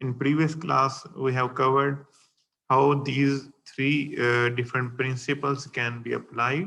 In previous class we have covered how these three different principles can be applied.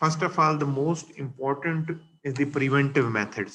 First of all, the most important is the preventive methods.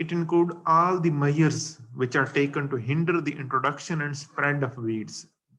it include all the measures which are taken to hinder the introduction and spread of weeds.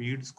weeds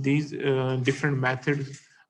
these different methods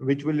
which will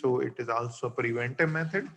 so it is also a preventive method.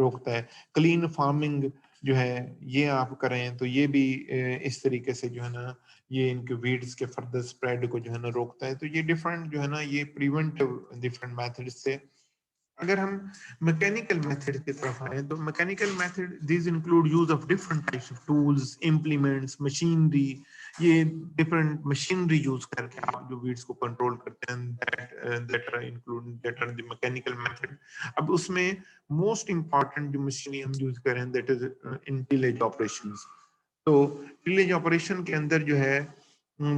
روکتا ہے. Clean farming جو ہے یہ آپ کریں تو یہ بھی اس طریقے سے جو ہے نا یہ ان کے ویڈز کے فردر سپریڈ کو جو ہے نا روکتا ہے. تو یہ ڈفرنٹ جو ہے نا یہ پریونٹیو ڈفرنٹ میتھڈ سے. اگر ہم میکینیکل میتھڈ کی طرف آئیں تو mechanical method these include use of different types of tools, implements, machinery. یہ ڈفرنٹ مشینری یوز کر کے آپ جو ویڈز کو کنٹرول کرتے ہیں that are the mechanical method. اب اس میں موسٹ امپورٹنٹ جو مشینری ہم یوز کریں that is in tillage operations. تو ٹیلیج آپریشن کے اندر جو ہے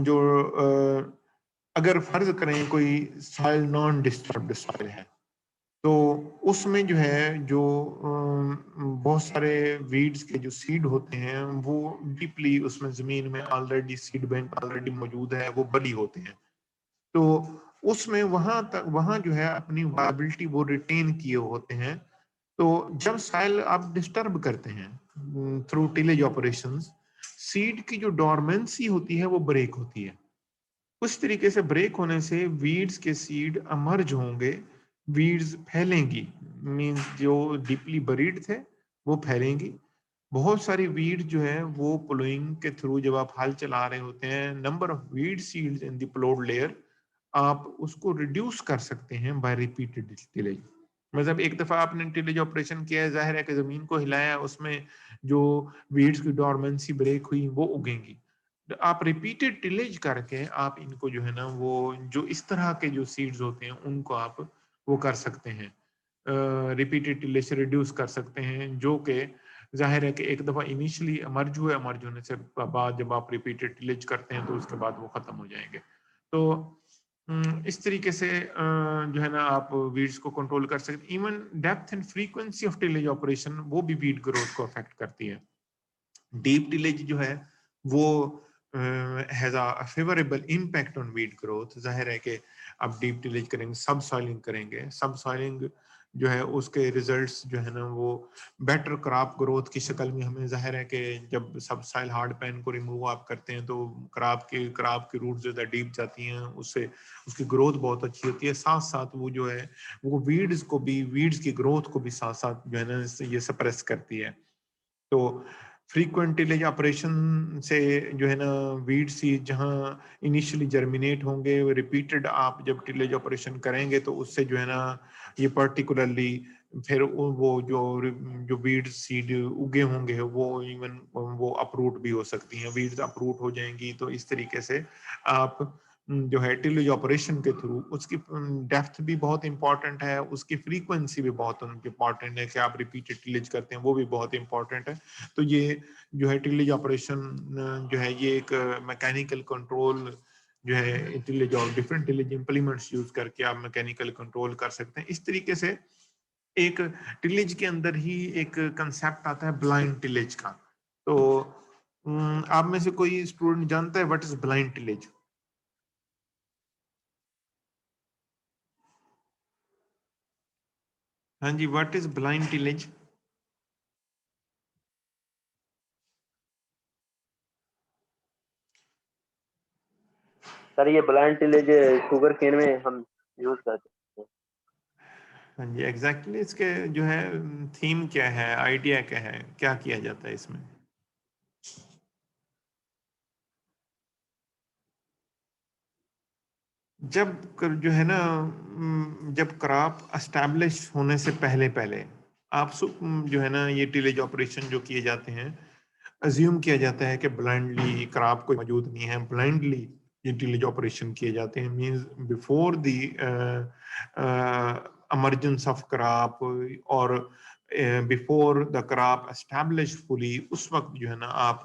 جو اگر فرض کریں کوئی سائل نان ڈسٹربڈ سائل ہے تو اس میں جو ہے جو بہت سارے ویڈز کے جو سیڈ ہوتے ہیں وہ ڈیپلی اس میں زمین میں آلریڈی سیڈ بینک آلریڈی موجود ہے, وہ بڑی ہوتے ہیں. تو اس میں وہاں جو ہے اپنی وائبلٹی وہ ریٹین کیے ہوتے ہیں. تو جب سائل آپ ڈسٹرب کرتے ہیں تھرو ٹیلیج آپریشنز, سیڈ کی جو ڈورمنسی ہوتی ہے وہ بریک ہوتی ہے. اس طریقے سے بریک ہونے سے ویڈز کے سیڈ امرج ہوں گے, ویڈز پھیلیں گی, مینز جو ڈیپلی بریڈ تھے وہ پھیلیں گی. بہت ساری ویڈ جو ہے وہ پلوئنگ کے تھرو جب آپ ہل چلا رہے ہوتے ہیں, number of weed seeds in the plowed layer آپ اس کو ریڈیوس کر سکتے ہیں بائی ریپیٹڈ ٹیلیج. مطلب ایک دفعہ آپ نے ٹیلیج آپریشن کیا ہے, ظاہر ہے کہ زمین کو ہلایا, اس میں جو ویڈز کی ڈورمنسی بریک ہوئی وہ اگیں گی. آپ ریپیٹڈ ٹیلیج کر کے آپ ان کو جو ہے نا وہ جو اس طرح کے جو سیڈز ہوتے ہیں ان کو آپ وہ کر سکتے ہیں, ریپیٹڈ ٹیلیج سے ریڈیوس کر سکتے ہیں, جو کہ ظاہر ہے کہ ایک دفعہ انیشلی امرج ہونے سے بعد جب آپ ریپیٹڈ ٹیلیج کرتے ہیں تو اس کے بعد وہ ختم ہو جائیں گے. تو اس طریقے سے جو ہے نا آپ ویڈز کو کنٹرول کر سکتے. Even depth and frequency of tillage operation وہ بھی ویڈ گروتھ کو افیکٹ کرتی ہے. ڈیپ ٹیلیج جو ہے وہ has a favorable impact on weed growth. ظاہر ہے کہ آپ ڈیپ ٹیلیج کریں گے, سب سوائلنگ کریں گے, سب سوائلنگ جو ہے اس کے ریزلٹس جو ہے نا وہ بیٹر کراپ گروتھ کی شکل میں ہمیں ظاہر ہے کہ جب سب سائل ہارڈ پین کو ریموو آپ کرتے ہیں تو کراپ کی روٹ زیادہ ڈیپ جاتی ہیں, اس سے اس کی گروتھ بہت اچھی ہوتی ہے. ساتھ ساتھ وہ جو ہے وہ ویڈز کی گروتھ کو بھی ساتھ ساتھ جو ہے نا یہ سپریس کرتی ہے. تو فریکوینٹ ٹیلیج آپریشن سے جو ہے نا ویڈ سیڈ جہاں انیشلی جرمینیٹ ہوں گے, ریپیٹڈ آپ جب ٹیلیج آپریشن کریں گے تو اس سے جو ہے نا یہ پرٹیکولرلی پھر وہ جو ویڈ سیڈ اگے ہوں گے وہ ایون وہ اپروٹ بھی ہو سکتی ہیں, ویڈز اپروٹ ہو جائیں گی. تو اس طریقے سے آپ جو ہے ٹیلیج آپریشن کے تھرو اس کی ڈیپتھ بھی بہت امپورٹنٹ ہے, اس کی فریکوینسی بھی بہت امپورٹنٹ ہے کہ آپ ریپیٹڈ ٹیلیج کرتے ہیں, وہ بھی بہت امپورٹنٹ ہے. تو یہ جو ہے ٹیلیج آپریشن جو ہے یہ ایک میکینیکل کنٹرول جو ہے ڈفرنٹ ٹیلیج امپلیمنٹس یوز کر کے آپ میکینیکل کنٹرول کر سکتے ہیں. اس طریقے سے ایک ٹیلیج کے اندر ہی ایک کنسیپٹ آتا ہے بلائنڈ ٹیلیج کا. تو آپ میں سے کوئی اسٹوڈنٹ جانتا ہے واٹ از بلائنڈ ٹیلیج؟ ہاں جی, what is blind tillage? Sir یہ بلائنڈ ٹیلیج شوگر کین میں ہم یوز کرتے ہیں. ہاں جی, ایگزیکٹلی اس کے جو ہے تھیم کیا ہے, آئیڈیا کیا ہے, کیا کیا جاتا ہے اس میں؟ جب جو ہے نا جب کراپ اسٹیبلش ہونے سے پہلے آپ جو ہے نا یہ ٹیلیج آپریشن جو کیے جاتے ہیں, ازیوم کیا جاتا ہے کہ بلائنڈلی کراپ کوئی موجود نہیں ہے, بلائنڈلی یہ ٹیلیج آپریشن کیے جاتے ہیں. Means before the emergence of crop اور before the crop establish fully, اس وقت جو ہے نا آپ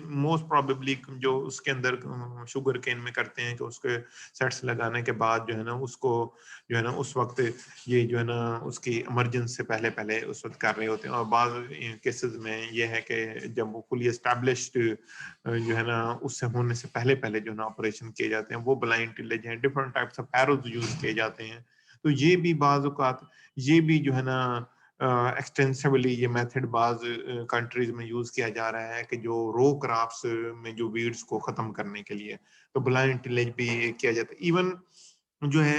موسٹ پروبیبلی جو اس کے اندر شوگر کین میں کرتے ہیں کہ اس کے سیٹس لگانے کے بعد جو ہے نا اس کو جو ہے نا اس وقت یہ جو ہے نا اس کی ایمرجنس سے پہلے اس وقت کر رہے ہوتے ہیں. اور بعض کیسز میں یہ ہے کہ جب وہ فلی اسٹیبلشڈ جو ہے نا اس سے ہونے سے پہلے جو ہے نا آپریشن کیے جاتے ہیں وہ بلائنڈ ٹیلیج ہیں. Different types of arrows use کیے جاتے ہیں. تو یہ بھی بعض اوقات یہ بھی جو ہے نا ایکسٹینسولی یہ میتھڈ بعض کنٹریز میں یوز کیا جا رہا ہے کہ جو رو کراپس میں جو ویڈز کو ختم کرنے کے لیے, تو بلائنڈ ٹیلیج بھی کیا جاتا ہے. ایون جو ہے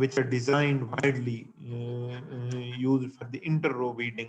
which are designed widely used for the interrow weeding।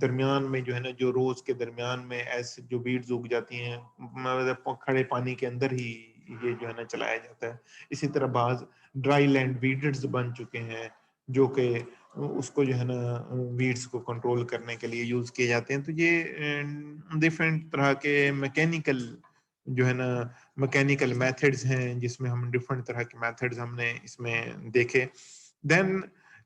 درمیان میں جو ہے نا جو روز کے درمیان میں ایسے جو ویڈز اگ جاتی ہیں کھڑے پانی کے اندر ہی یہ جو ہے نا چلایا جاتا ہے. اسی طرح بعض ڈرائی لینڈ ویڈرز بن چکے ہیں جو کہ اس کو جو ہے نا ویڈز کو کنٹرول کرنے کے لیے یوز کیے جاتے ہیں. تو یہ ڈفرینٹ طرح کے میکینیکل جو ہے نا میکینیکل میتھڈز ہیں جس میں ہم ڈفرینٹ طرح کے میتھڈز ہم نے اس میں دیکھے. Then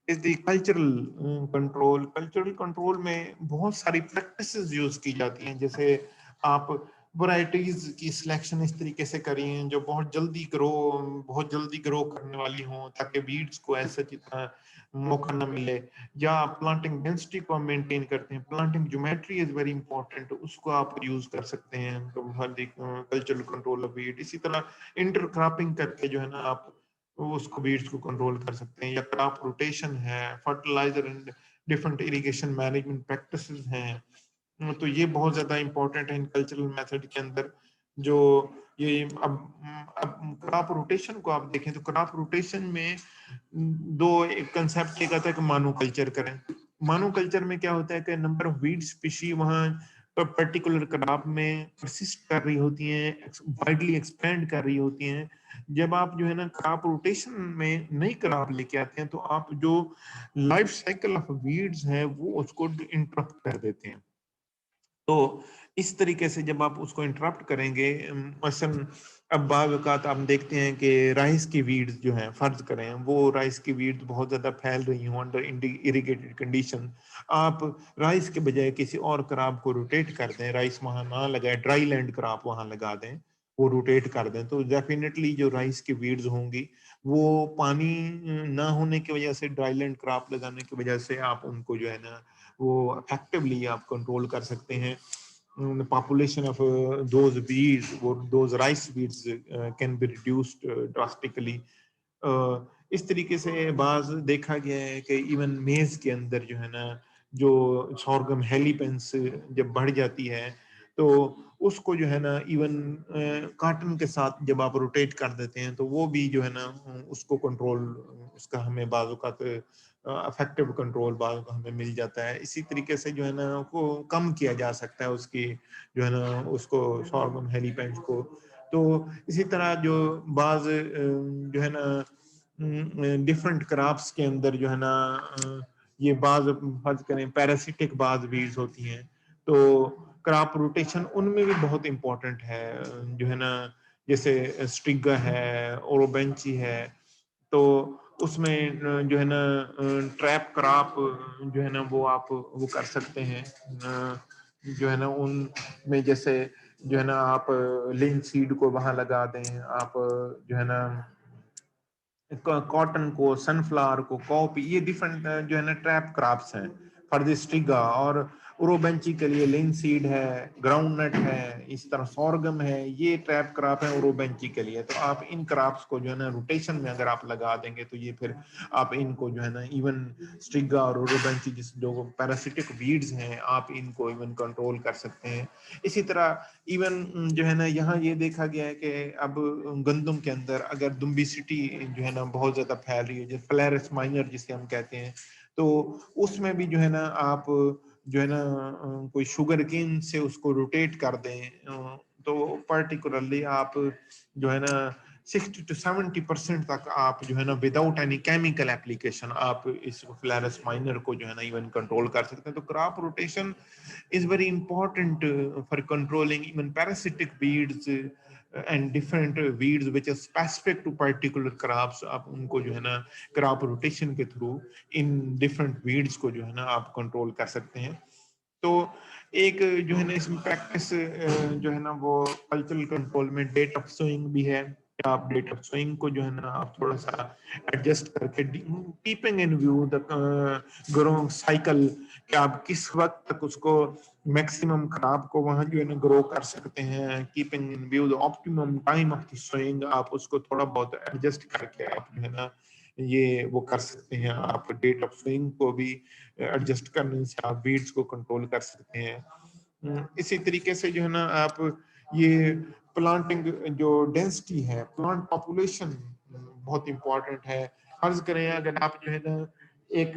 is the cultural control. Cultural control میں بہت ساری پریکٹسز یوز کی جاتی ہیں. جیسے آپ ورائٹیز کی سلیکشن اس طریقے سے کریں جو بہت جلدی گرو کرنے والی ہوں تاکہ ویڈز کو ایسا جتنا موقع نہ ملے. یا پلانٹنگ ڈینسٹی کو ہم مینٹین کرتے ہیں. Planting geometry is very important, اس کو آپ یوز کر سکتے ہیں کلچرل کنٹرول آف ویڈ. اسی طرح انٹر کراپنگ کر کے جو ہے نا آپ اس کو ویڈز کو کنٹرول کر سکتے ہیں. یا کراپ روٹیشن ہے, fertiliser and different irrigation management practices ہیں. تو یہ بہت زیادہ امپورٹنٹ ہے ان کلچرل میتھڈ کے اندر. جو یہ اب کراپ روٹیشن کو آپ دیکھیں تو کراپ روٹیشن میں دو ایک کنسیپٹ یہ کہتا ہے کہ مانو کلچر کریں. مانو کلچر میں کیا ہوتا ہے کہ نمبر آف ویڈ اسپیشی وہاں پرٹیکولر کراپ میں پرسسٹ کر رہی ہوتی ہیں, وائڈلی ایکسپینڈ کر رہی ہوتی ہیں. جب آپ جو ہے نا کراپ روٹیشن میں نئی کراپ لے کے آتے ہیں تو آپ جو لائف سائیکل آف ویڈز ہیں وہ اس کو انٹرپٹ کر دیتے ہیں. تو اس طریقے سے جب آپ اس کو انٹرپٹ کریں گے, مثلا اب بعض اوقات آپ دیکھتے ہیں کہ رائس کی ویڈز جو ہیں فرض کریں وہ رائس کی ویڈز بہت زیادہ پھیل رہی ہوں انڈر اریگیٹڈ کنڈیشن. آپ رائس کے بجائے کسی اور کراپ کو روٹیٹ کر دیں, رائس وہاں نہ لگائے, ڈرائی لینڈ کراپ وہاں لگا دیں, وہ روٹیٹ کر دیں, تو ڈیفینیٹلی جو رائس کی ویڈز ہوں گی وہ پانی نہ ہونے کی وجہ سے, ڈرائی لینڈ کراپ لگانے کی وجہ سے آپ ان کو جو ہے نا وہ افیکٹولی آپ کنٹرول کر سکتے ہیں. Population of those weeds or those rice weeds can be reduced drastically. اس طریقے سے بعض دیکھا گیا ہے کہ ایون میز کے اندر جو ہے نا جو سورگم ہیلیپینس جب بڑھ جاتی ہے تو اس کو جو ہے نا ایون کاٹن کے ساتھ جب آپ روٹیٹ کر دیتے ہیں تو وہ بھی جو ہے نا اس کو کنٹرول, اس کا ہمیں بعض اوقات افیکٹو کنٹرول بعض ہمیں مل جاتا ہے. اسی طریقے سے جو ہے نا کو کم کیا جا سکتا ہے اس کی جو ہے نا اس کو سورگم ہیلیپینس کو. تو اسی طرح جو بعض جو ہے نا ڈفرنٹ کراپس کے اندر جو ہے نا یہ بعض فرض کریں پیراسیٹک بعض ویڈز ہوتی ہیں تو کراپ روٹیشن ان میں بھی بہت امپورٹنٹ ہے. جو ہے نا جیسے اسٹریگا ہے, اوروبینچی ہے, تو اس میں جو ہے نا ٹریپ کراپ جو ہے نا وہ آپ وہ کر سکتے ہیں. جو ہے نا ان میں جیسے جو ہے نا آپ لنک سیڈ کو وہاں لگا دیں, آپ جو ہے نا کاٹن کو, سن فلاور کو, کاپی, یہ ڈفرنٹ جو ہے نا ٹریپ کراپس ہیں. فردسٹیگا اور اوروبینچی کے لیے لین سیڈ ہے, گراؤنڈ نٹ ہے, اس طرح سورگم ہے, یہ ٹریپ کراپ ہے اوروبینچی کے لیے. تو آپ ان کراپس کو جو ہے نا روٹیشن میں اگر آپ لگا دیں گے تو یہ پھر آپ ان کو جو ہے نا ایون اسٹریگا اور اوروبینچی جس جو پیراسیٹک ویڈز ہیں آپ ان کو ایون کنٹرول کر سکتے ہیں. اسی طرح ایون جو ہے نا یہاں یہ دیکھا گیا ہے کہ اب گندم کے اندر اگر دمبیسٹی جو ہے نا بہت زیادہ پھیل رہی ہے, جیسے فلیرس مائنر جسے ہم کہتے ہیں, تو اس میں بھی جو ہے نا آپ جو ہے نا کوئی شوگر کین سے اس کو روٹیٹ کر دیں تو پرٹیکولرلی آپ جو ہے نا 60 to 70% تک آپ جو ہے نا وداؤٹ اینی کیمیکل اپلیکیشن آپ اس فلیرس مائنر کو جو ہے نا ایون کنٹرول کر سکتے ہیں. تو crop rotation is very important for controlling even parasitic weeds and different weeds which are specific to particular crops. آپ ان کو جو ہے نا crop rotation کے through ان different weeds کو جو ہے نا آپ کنٹرول کر سکتے ہیں. تو ایک جو ہے نا اس میں پریکٹس جو ہے نا وہ کلچرل کنٹرول میں ڈیٹ آف سوئنگ بھی ہے. آپ ڈیٹ آف سوئنگ کو جو ہے نا آپ تھوڑا سا ایڈجسٹ کر کے keeping in view the growth cycle کہ آپ کس وقت تک اس کو میکسیمم کراپ کو وہاں جو ہے نا گرو کر سکتے ہیں. Keeping in view the optimum time of the sowing, آپ اس کو تھوڑا بہت ایڈجسٹ کر کے آپ جو ہے نا یہ وہ کر سکتے ہیں. آپ ڈیٹ آف سوئنگ کو بھی ایڈجسٹ کرنے سے آپ ویڈز کو کنٹرول کر سکتے ہیں. اسی طریقے سے جو ہے نا آپ یہ پلانٹنگ جو ڈینسٹی ہے, پلانٹ پاپولیشن بہت امپورٹنٹ ہے. فرض کریں اگر آپ جو ہے نا ایک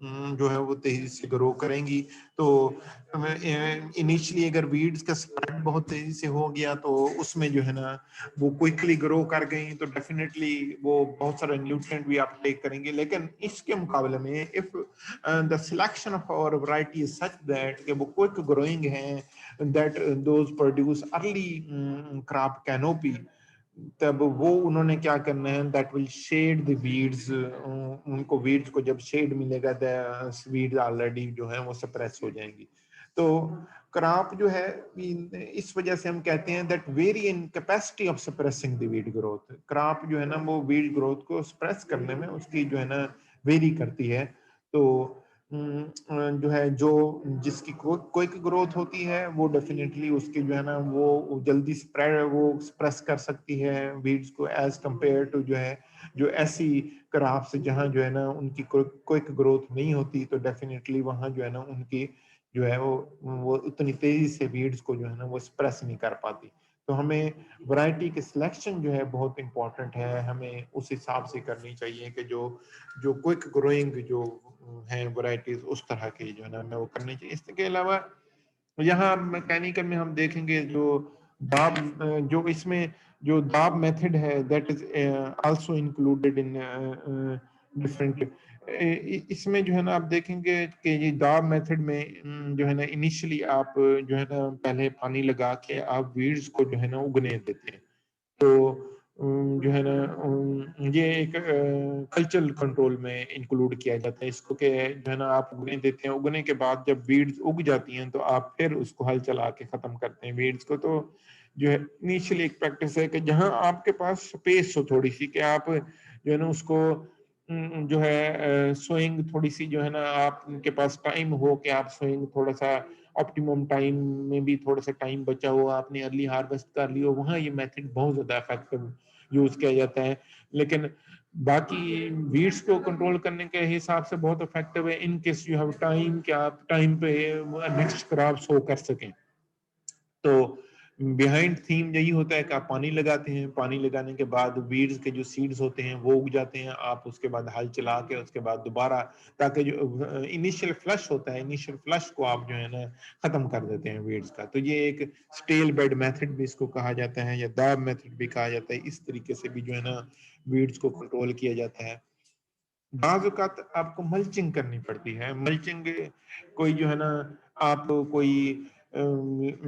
جو ہے وہ تیزی سے گرو کریں گی. تو انیشلی اگر ویڈز کا اسپریڈ بہت تیزی سے ہو گیا تو اس میں جو ہے نا وہ کوئکلی گرو کر گئیں تو ڈیفینیٹلی وہ بہت سارے نیوٹرینٹ بھی آپ ٹیک کریں گے. لیکن اس کے مقابلے میں if the selection of our variety is such that کہ وہ کوئک گروئنگ ہیں, that those produce early crop canopy, تب وہ انہوں نے کیا کرنا ہے, دیٹ ول شیڈ دی ویڈز, ان کو ویڈز کو جب شیڈ ملے گا ویڈز آلریڈی جو ہے وہ سپریس ہو جائیں گی. تو کراپ جو ہے اس وجہ سے ہم کہتے ہیں that very in capacity of suppressing the weed growth, crop جو ہے نا وہ ویڈ گروتھ کو سپریس کرنے میں اس کی جو ہے نا ویری کرتی ہے. تو جو ہے جو جس کی کوئک گروتھ ہوتی ہے وہ ڈیفینیٹلی اس کی جو ہے نا وہ جلدی وہ سپریس کر سکتی ہے ویڈز کو ایز کمپیئر ٹو جو ہے جو ایسی کراپ سے جہاں جو ہے نا ان کی کوئک گروتھ نہیں ہوتی, تو ڈیفینیٹلی وہاں جو ہے نا ان کی جو ہے وہ اتنی تیزی سے ویڈز کو جو ہے نا وہ سپریس نہیں کر پاتی. تو ہمیں ورائٹی کی سلیکشن جو ہے بہت امپورٹنٹ ہے, ہمیں اس حساب سے کرنی چاہیے کہ جو کوئک گروئنگ جو ہیں ورائٹیز اس طرح کی جو ہے نا ہمیں وہ کرنی چاہیے. اس کے علاوہ یہاں میکینیکل میں ہم دیکھیں گے جو داب جو اس میں جو داب میتھڈ ہے that is also included in different, اس میں جو ہے نا آپ دیکھیں گے کہ یہ داب میتھڈ میں جو ہے نا انیشلی آپ جو ہے نا پہلے پانی لگا کے آپ ویڈز کو جو ہے نا اگنے دیتے ہیں. تو جو ہے نا یہ ایک کلچرل کنٹرول میں انکلوڈ کیا جاتا ہے اس کو, کہ جو ہے نا آپ اگنے دیتے ہیں, اگنے کے بعد جب ویڈز اگ جاتی ہیں تو آپ پھر اس کو ہل چلا کے ختم کرتے ہیں ویڈز کو. تو جو ہے انیشلی ایک پریکٹس ہے کہ جہاں آپ کے پاس سپیس ہو تھوڑی سی, کہ آپ جو ہے نا اس کو جو ہے سوئنگ تھوڑی سی جو ہے نا آپ کے پاس ٹائم ہو کہ آپ سوئنگ تھوڑا سا آپٹیمم ٹائم میں بھی تھوڑا سا ٹائم بچا ہو, آپ نے ارلی ہارویسٹ کر لی ہو, وہاں یہ میتھڈ بہت زیادہ افیکٹو یوز کیا جاتا ہے. لیکن باقی ویڈز کو کنٹرول کرنے کے حساب سے بہت افیکٹو ہے in case you have time, کہ آپ ٹائم پہ نیکسٹ کراب سو کر سکیں. تو بیہائنڈ تھیم یہی ہوتا ہے کہ آپ پانی لگاتے ہیں, پانی لگانے کے بعد ویڈز کے جو سیڈز ہوتے ہیں وہ اگ جاتے ہیں, آپ اس کے بعد ہل چلا کے اس کے بعد دوبارہ تاکہ جو انیشیل فلش ہوتا ہے انیشیل فلش کو آپ جو ہے نا ختم کر دیتے ہیں ویڈز کا. تو یہ ایک سٹیل بیڈ میتھڈ بھی اس کو کہا جاتا ہے یا داب میتھڈ بھی کہا جاتا ہے. اس طریقے سے بھی جو ہے نا ویڈز کو کنٹرول کیا جاتا ہے. بعض اوقات آپ کو ملچنگ کرنی پڑتی ہے. ملچنگ کوئی جو ہے نا آپ کوئی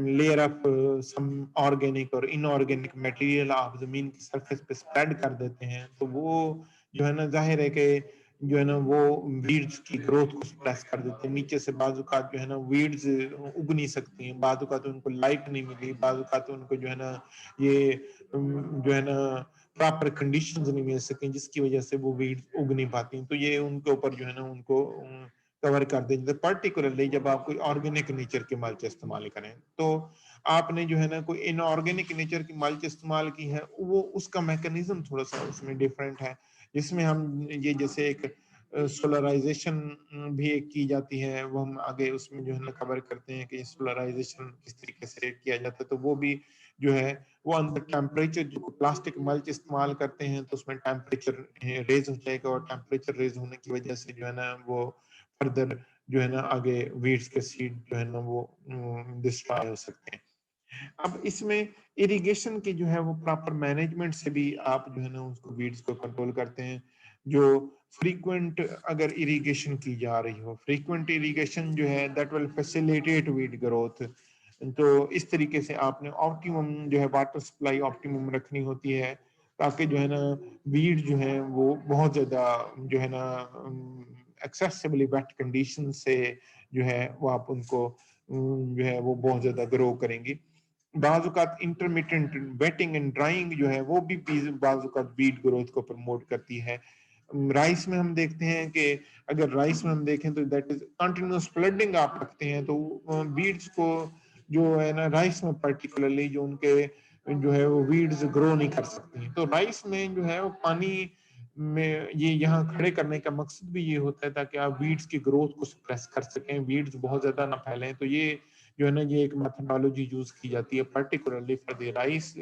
لیئر آف سم آرگینک اور ان آرگینک میٹیریل آپ زمین کی سرفیس پہ اسپریڈ کر دیتے ہیں, تو وہ جو ہے نا ظاہر ہے کہ جو ہے نا وہ ویڈز کی گروتھ کو سپریس کر دیتے ہیں. نیچے سے بعض اوقات جو ہے نا ویڈز اگ نہیں سکتی ہیں, بعض اوقات ان کو لائٹ نہیں ملی, بعض اوقات ان کو جو ہے نا یہ جو ہے نا پراپر کنڈیشنز نہیں مل سکیں جس کی وجہ سے وہ ویڈز اگ نہیں پاتی. تو یہ ان کے اوپر جو ہے نا ان کو کور کر دیں گے. پرٹیکولرلی جب آپ کوئی آرگینک نیچر کے ملچ استعمال کریں, تو آپ نے جو ہے نا کوئی ان آرگینک نیچر کی ملچ استعمال کی ہے, وہ اس کا میکانزم تھوڑا سا اس میں ڈیفرنٹ ہے, جس میں ہم یہ جیسے ایک سولرائزیشن بھی ایک کی جاتی ہے, وہ ہم آگے اس میں جو ہے نا کور کرتے ہیں کہ سولرائزیشن کس طریقے سے کیا جاتا ہے. تو وہ بھی جو ہے وہ اندر ٹیمپریچر جو پلاسٹک ملچ استعمال کرتے ہیں تو اس میں ٹیمپریچر ریز ہو جائے گا, اور ٹیمپریچر ریز ہونے کی وجہ سے جو ہے نا وہ فردر جو ہے نا آگے ویڈز کے سیڈ جو ہے نا وہ ڈسٹرائے ہو سکتے ہیں. اب اس میں اریگیشن کی جو ہے وہ پراپر مینجمنٹ سے بھی آپ جو ہے نا اس کو ویڈز کو کنٹرول کرتے ہیں. جو فریکوینٹ اگر اریگیشن کی جا رہی ہو, فریکوینٹ اریگیشن جو ہے that will facilitate weed growth. تو اس طریقے سے آپ نے آپٹیمم جو ہے واٹر سپلائی آپٹیمم رکھنی ہوتی ہے, تاکہ جو ہے نا ویڈ جو ہے وہ بہت زیادہ جو ہے نا ایکسیسبلی ویٹ کنڈیشن سے جو ہے وہ آپ ان کو جو ہے وہ بہت زیادہ گرو کریں گی. بعض اوقات انٹرمیٹنٹ ویٹنگ اینڈ ڈرائنگ جو ہے وہ بھی بعض اوقات ویڈ گروتھ کو پروموٹ کرتی ہے. رائس میں ہم دیکھتے ہیں کہ اگر رائس میں ہم دیکھیں تو دیٹ از کنٹینیوس فلڈنگ آپ رکھتے ہیں, تو ویڈز کو جو ہے نا رائس میں پرٹیکولرلی جو ان کے جو ہے وہ ویڈز گرو نہیں کر سکتی ہیں. تو رائس میں جو ہے وہ پانی میں یہ یہاں کھڑے کرنے کا مقصد بھی یہ ہوتا ہے تاکہ آپ ویڈز کی گروتھ کو سپریس کر سکیں, ویڈز بہت زیادہ نہ پھیلیں. تو یہ جو ہے نا یہ ایک میتھڈالوجی یوز کی جاتی ہے particularly for the rice,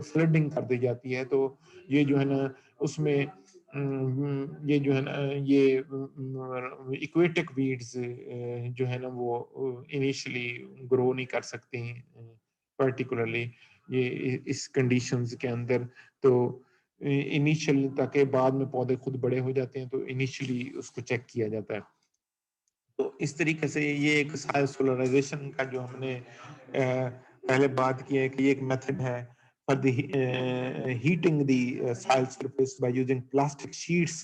flooding کر دی جاتی ہے. تو یہ جو ہے نا اس میں یہ جو ہے نا یہ ایکویٹک ویڈز جو ہے نا وہ انیشلی گرو نہیں کر سکتے ہیں پرٹیکولرلی یہ اس کنڈیشنز کے اندر. تو انیشل تاکہ بعد میں پودے خود بڑے ہو جاتے ہیں تو انیشلی اس کو چیک کیا جاتا ہے. تو اس طریقے سے یہ ایک سائل سولرائزیشن کا جو ہم نے پہلے بات کی ہے کہ یہ ایک میتھڈ ہے for the heating the soil surface by using plastic sheets.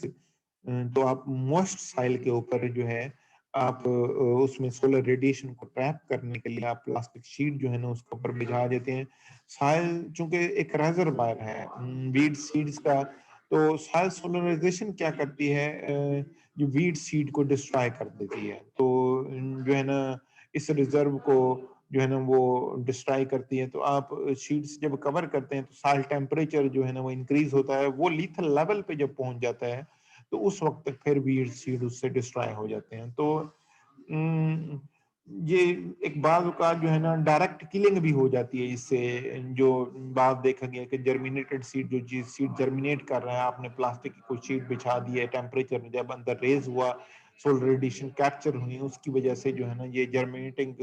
تو آپ موسٹ سائل کے اوپر جو ہے آپ اس میں سولر ریڈیشن کو ٹریپ کرنے کے لیے آپ پلاسٹک شیٹ جو ہے نا اس کے اوپر بجھا دیتے ہیں. سائل چونکہ ایک ریزروائر ہے ویڈ سیڈز کا, تو سائل سولرائزیشن کیا کرتی ہے جو ویڈ سیڈ کو ڈسٹرائے کر دیتی ہے. تو جو ہے نا اس ریزرو کو جو ہے نا وہ ڈسٹرائی کرتی ہے. تو آپ شیٹس جب کور کرتے ہیں تو سائل ٹیمپریچر جو ہے نا وہ انکریز ہوتا ہے, وہ لیتھل لیول پہ جب پہنچ جاتا ہے تو اس وقت تک پھر ویڈ سیڈ اس سے ڈسٹرائی ہو جاتے ہیں. تو یہ ایک بعض اوقات جو ہے نا ڈائریکٹ کلنگ بھی ہو جاتی ہے اس سے. جو بات دیکھا گیا کہ جرمینیٹڈ سیڈ جو چیز سیڈ جرمینیٹ کر رہا ہے آپ نے پلاسٹک کی کوئی شیٹ بچھا دی ہے, ٹیمپریچر جب اندر ریز ہوا سولر ریڈیشن کیپچر ہوئی اس کی وجہ سے جو ہے نا یہ جرمینیٹنگ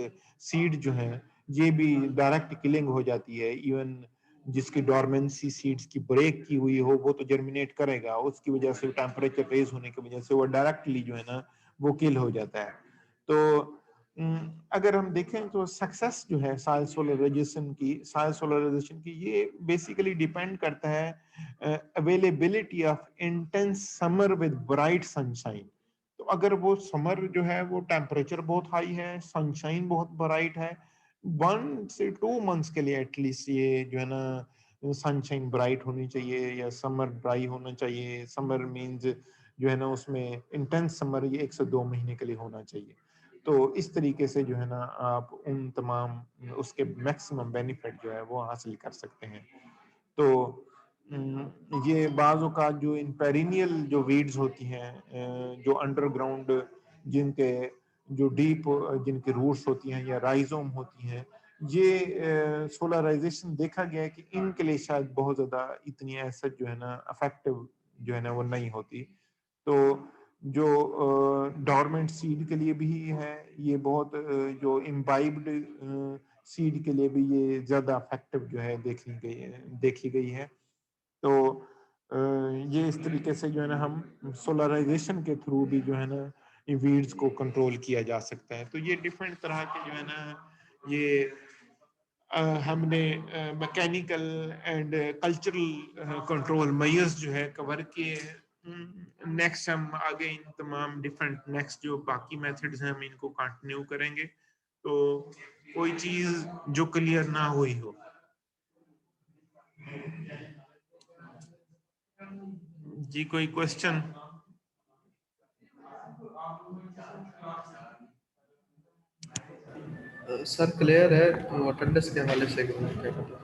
سیڈ جو ہے یہ بھی ڈائریکٹ کلنگ ہو جاتی ہے. ایون جس کی ڈورمنسی سیڈز کی بریک کی ہوئی ہو وہ تو جرمینیٹ کرے گا, اس کی وجہ سے ٹیمپریچر ریز ہونے کی وجہ سے وہ ڈائریکٹلی جو ہے نا وہ کل ہو جاتا ہے. تو اگر ہم دیکھیں تو سکسیس جو ہے سائل سولرائزیشن کی یہ بیسیکلی ڈیپینڈ کرتا ہے availability of intense summer with bright sunshine. تو اگر وہ سمر جو ہے وہ ٹیمپریچر بہت ہائی ہے, سنشائن بہت برائٹ ہے, 1 سے 2 منتھس کے لیے ایٹ لیسٹ یہ جو ہے نا سنشائن برائٹ ہونی چاہیے یا سمر ڈرائی ہونا چاہیے. سمر مینز جو ہے نا اس میں انٹینس سمر یہ 1 سے 2 مہینے کے لیے ہونا چاہیے. تو اس طریقے سے جو ہے نا آپ ان تمام اس کے میکسیمم بینیفٹ جو ہے وہ حاصل کر سکتے ہیں. تو یہ بعض اوقات جو ان پیرینیل جو ویڈز ہوتی ہیں جو انڈر گراؤنڈ جن کے جو ڈیپ جن کی روٹس ہوتی ہیں یا رائزوم ہوتی ہیں, یہ سولرائزیشن دیکھا گیا ہے کہ ان کے لیے شاید بہت زیادہ اتنی ایسٹ جو ہے نا افیکٹو جو ہے نا وہ نہیں ہوتی. تو جو ڈورمنٹ سیڈ کے لیے بھی ہے یہ بہت جو امبائبڈ سیڈ کے لیے بھی یہ زیادہ افیکٹو جو ہے دیکھی گئی ہے. تو یہ اس طریقے سے جو ہے نا ہم سولرائزیشن کے تھرو بھی جو ہے نا ویڈز کو کنٹرول کیا جا سکتا ہے. تو یہ ڈفرینٹ طرح کے جو ہے نا یہ ہم نے mechanical and cultural control measures جو ہے کور کیے. نیکسٹ ہم آگے ان تمام ڈفرینٹ نیکسٹ جو باقی میتھڈز ہیں ہم ان کو کنٹینیو کریں گے. تو کوئی چیز جو کلیئر نہ ہوئی ہو. جی کوئی کوشچن؟ سر کلیئر ہے, اٹینڈنس کے حوالے سے کیا کرنا